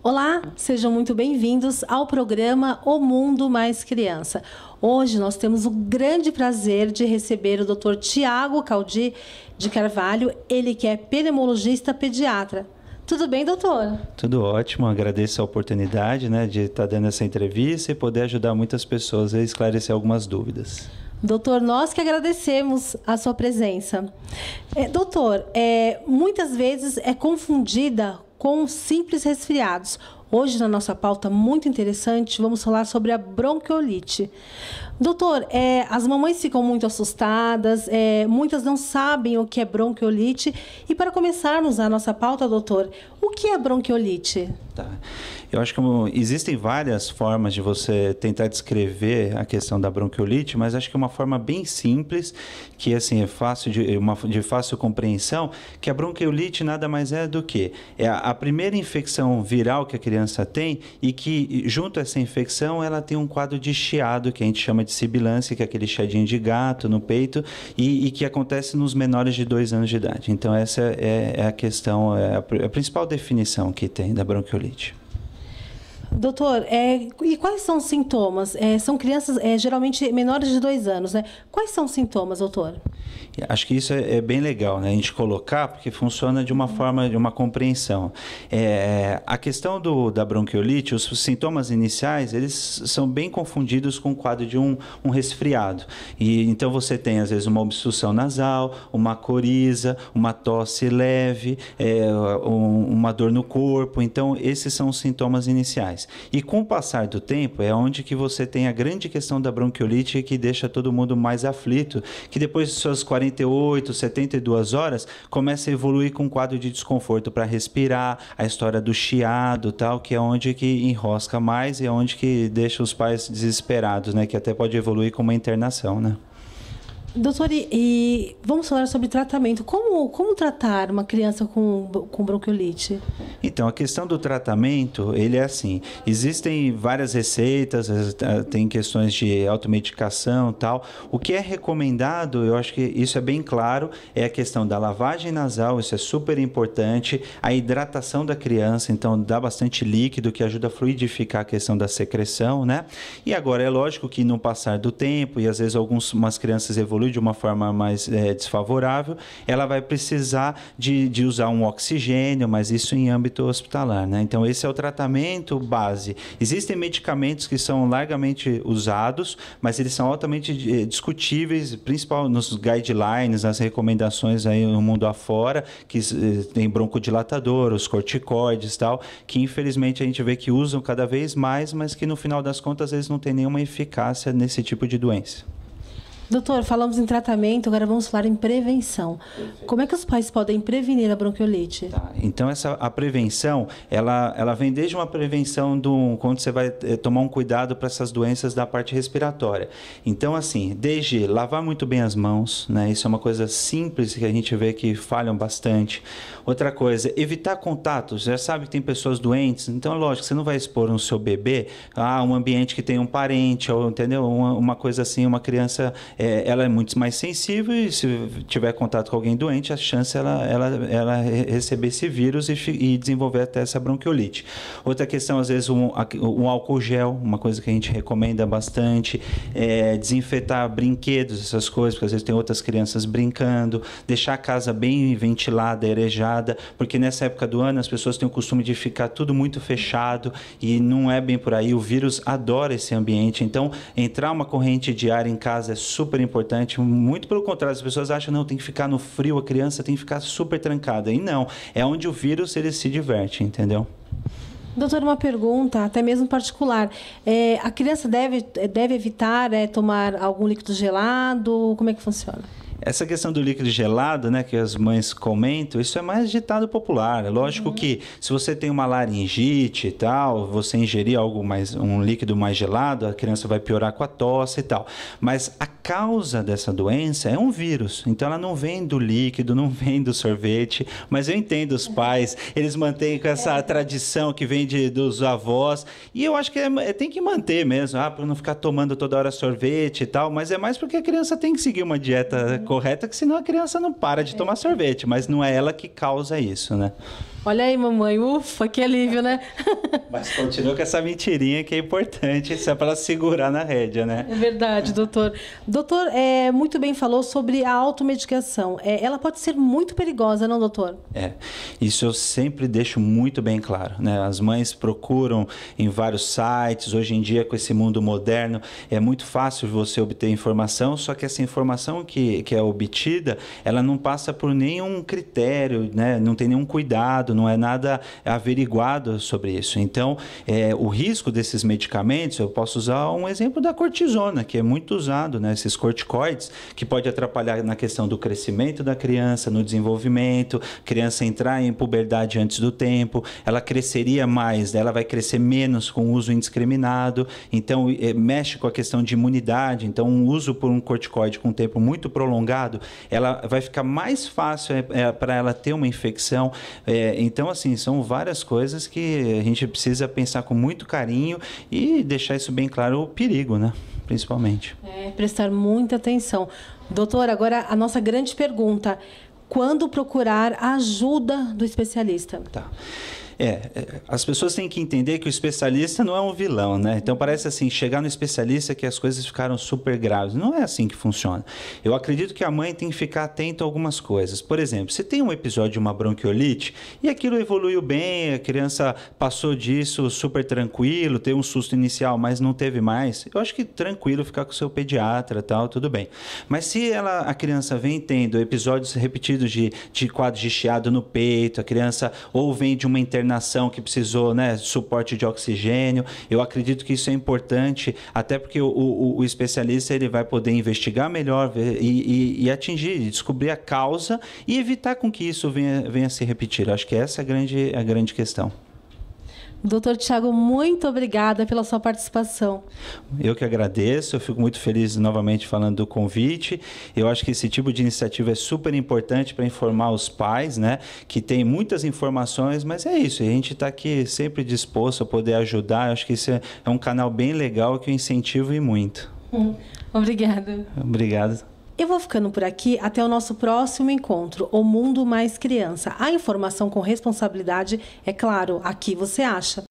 Olá, sejam muito bem-vindos ao programa O Mundo Mais Criança. Hoje nós temos o grande prazer de receber o Dr. Tiago Caldi de Carvalho, ele que é pneumologista pediatra. Tudo bem, doutor? Tudo ótimo, agradeço a oportunidade, de estar dando essa entrevista e poder ajudar muitas pessoas a esclarecer algumas dúvidas. Doutor, nós que agradecemos a sua presença. Doutor, muitas vezes é confundida com simples resfriados. Hoje, na nossa pauta muito interessante, vamos falar sobre a bronquiolite. Doutor, as mamães ficam muito assustadas, muitas não sabem o que é bronquiolite. E para começarmos a nossa pauta, doutor, o que é bronquiolite? Tá. Eu acho que existem várias formas de você tentar descrever a questão da bronquiolite, mas acho que uma forma bem simples, que assim, é fácil de fácil compreensão, que a bronquiolite nada mais é do que a primeira infecção viral que a criança tem e que, junto a essa infecção, ela tem um quadro de chiado, que a gente chama de sibilância, que é aquele chiadinho de gato no peito, e que acontece nos menores de 2 anos de idade. Então, essa é a questão, a principal definição que tem da bronquiolite. Doutor, e quais são os sintomas? São crianças geralmente menores de 2 anos, né? Quais são os sintomas, doutor? Acho que isso é bem legal, a gente colocar, porque funciona de uma forma, de uma compreensão. A questão da bronquiolite, os sintomas iniciais, eles são bem confundidos com o quadro de um resfriado. E então você tem, às vezes, uma obstrução nasal, uma coriza, uma tosse leve, uma dor no corpo. Então, esses são os sintomas iniciais. E com o passar do tempo, é onde que você tem a grande questão da bronquiolite que deixa todo mundo mais aflito, que depois de suas 48, 72 horas, começa a evoluir com um quadro de desconforto para respirar, a história do chiado, tal, que é onde que enrosca mais e é onde que deixa os pais desesperados, que até pode evoluir com uma internação, Doutor, e vamos falar sobre tratamento. Como tratar uma criança com bronquiolite? Então, a questão do tratamento, ele é assim, existem várias receitas, tem questões de automedicação e tal. O que é recomendado, eu acho que isso é bem claro, é a questão da lavagem nasal, isso é super importante, a hidratação da criança, então dá bastante líquido que ajuda a fluidificar a questão da secreção, E agora, é lógico que no passar do tempo, e às vezes algumas crianças evoluem de uma forma mais desfavorável, ela vai precisar de usar um oxigênio, mas isso em âmbito hospitalar, Então, esse é o tratamento base. Existem medicamentos que são largamente usados, mas eles são altamente discutíveis, principalmente nos guidelines, nas recomendações aí no mundo afora, que tem broncodilatador, os corticoides e tal, que infelizmente a gente vê que usam cada vez mais, mas que no final das contas eles não têm nenhuma eficácia nesse tipo de doença. Doutor, falamos em tratamento, agora vamos falar em prevenção. Como é que os pais podem prevenir a bronquiolite? Então, a prevenção, ela vem desde uma prevenção quando você vai tomar um cuidado para essas doenças da parte respiratória. Então, assim, desde lavar muito bem as mãos, Isso é uma coisa simples que a gente vê que falham bastante. Outra coisa, evitar contatos. Já sabe que tem pessoas doentes, então, lógico, você não vai expor o seu bebê a um ambiente que tem um parente, ou, entendeu? Uma coisa assim, uma criança... ela é muito mais sensível e se tiver contato com alguém doente, a chance ela receber esse vírus e desenvolver até essa bronquiolite. Outra questão, às vezes, um álcool gel, uma coisa que a gente recomenda bastante, desinfetar brinquedos, essas coisas, porque às vezes tem outras crianças brincando, deixar a casa bem ventilada, arejada, porque nessa época do ano as pessoas têm o costume de ficar tudo muito fechado e não é bem por aí. O vírus adora esse ambiente, então entrar uma corrente de ar em casa é super importante, muito pelo contrário, as pessoas acham, não, tem que ficar no frio, a criança tem que ficar super trancada, e não, é onde o vírus ele se diverte, entendeu? Doutor, uma pergunta, até mesmo particular, a criança deve evitar tomar algum líquido gelado, como é que funciona? Essa questão do líquido gelado, que as mães comentam, isso é mais ditado popular. É lógico que se você tem uma laringite e tal, você ingerir um líquido mais gelado, a criança vai piorar com a tosse e tal. Mas a causa dessa doença é um vírus. Então, ela não vem do líquido, não vem do sorvete, mas eu entendo os pais, eles mantêm com essa tradição que vem dos avós, e eu acho que tem que manter mesmo, para não ficar tomando toda hora sorvete e tal, mas é mais porque a criança tem que seguir uma dieta correta, que senão a criança não para de tomar sorvete, mas não é ela que causa isso, né? Olha aí, mamãe, ufa, que alívio, né? Mas continua com essa mentirinha que é importante, só para ela segurar na rédea, né? É verdade, doutor. Doutor, muito bem falou sobre a automedicação. Ela pode ser muito perigosa, não, doutor? Isso eu sempre deixo muito bem claro, né? As mães procuram em vários sites, hoje em dia com esse mundo moderno, é muito fácil você obter informação, só que essa informação que é obtida, ela não passa por nenhum critério, né? Não tem nenhum cuidado, não é nada averiguado sobre isso. Então, o risco desses medicamentos, eu posso usar um exemplo da cortisona, que é muito usado, né? Esses corticoides, que pode atrapalhar na questão do crescimento da criança, no desenvolvimento, criança entrar em puberdade antes do tempo, ela cresceria mais, ela vai crescer menos com o uso indiscriminado, então mexe com a questão de imunidade, então um uso por um corticoide com um tempo muito prolongado, ela vai ficar mais fácil para ela ter uma infecção. Então, assim, são várias coisas que a gente precisa pensar com muito carinho e deixar isso bem claro, o perigo, né? Principalmente. Prestar muita atenção. Doutor, agora a nossa grande pergunta: quando procurar a ajuda do especialista? Tá. As pessoas têm que entender que o especialista não é um vilão, né? Então parece assim, chegar no especialista que as coisas ficaram super graves. Não é assim que funciona. Eu acredito que a mãe tem que ficar atenta a algumas coisas. Por exemplo, você tem um episódio de uma bronquiolite e aquilo evoluiu bem, a criança passou disso super tranquilo, teve um susto inicial, mas não teve mais. Eu acho que tranquilo ficar com o seu pediatra e tal, tudo bem. Mas se a criança vem tendo episódios repetidos de quadro de chiado no peito, a criança ou vem de uma internação que precisou, né, suporte de oxigênio, eu acredito que isso é importante, até porque o especialista ele vai poder investigar melhor e atingir, descobrir a causa e evitar com que isso venha a se repetir. Eu acho que essa é a grande questão. Doutor Thiago, muito obrigada pela sua participação. Eu que agradeço, eu fico muito feliz novamente falando do convite. Eu acho que esse tipo de iniciativa é super importante para informar os pais, né? Que tem muitas informações, mas é isso, a gente está aqui sempre disposto a poder ajudar. Eu acho que isso é um canal bem legal que eu incentivo e muito. Obrigada. Obrigado. Eu vou ficando por aqui até o nosso próximo encontro, O Mundo Mais Criança. A informação com responsabilidade, é claro, aqui você acha.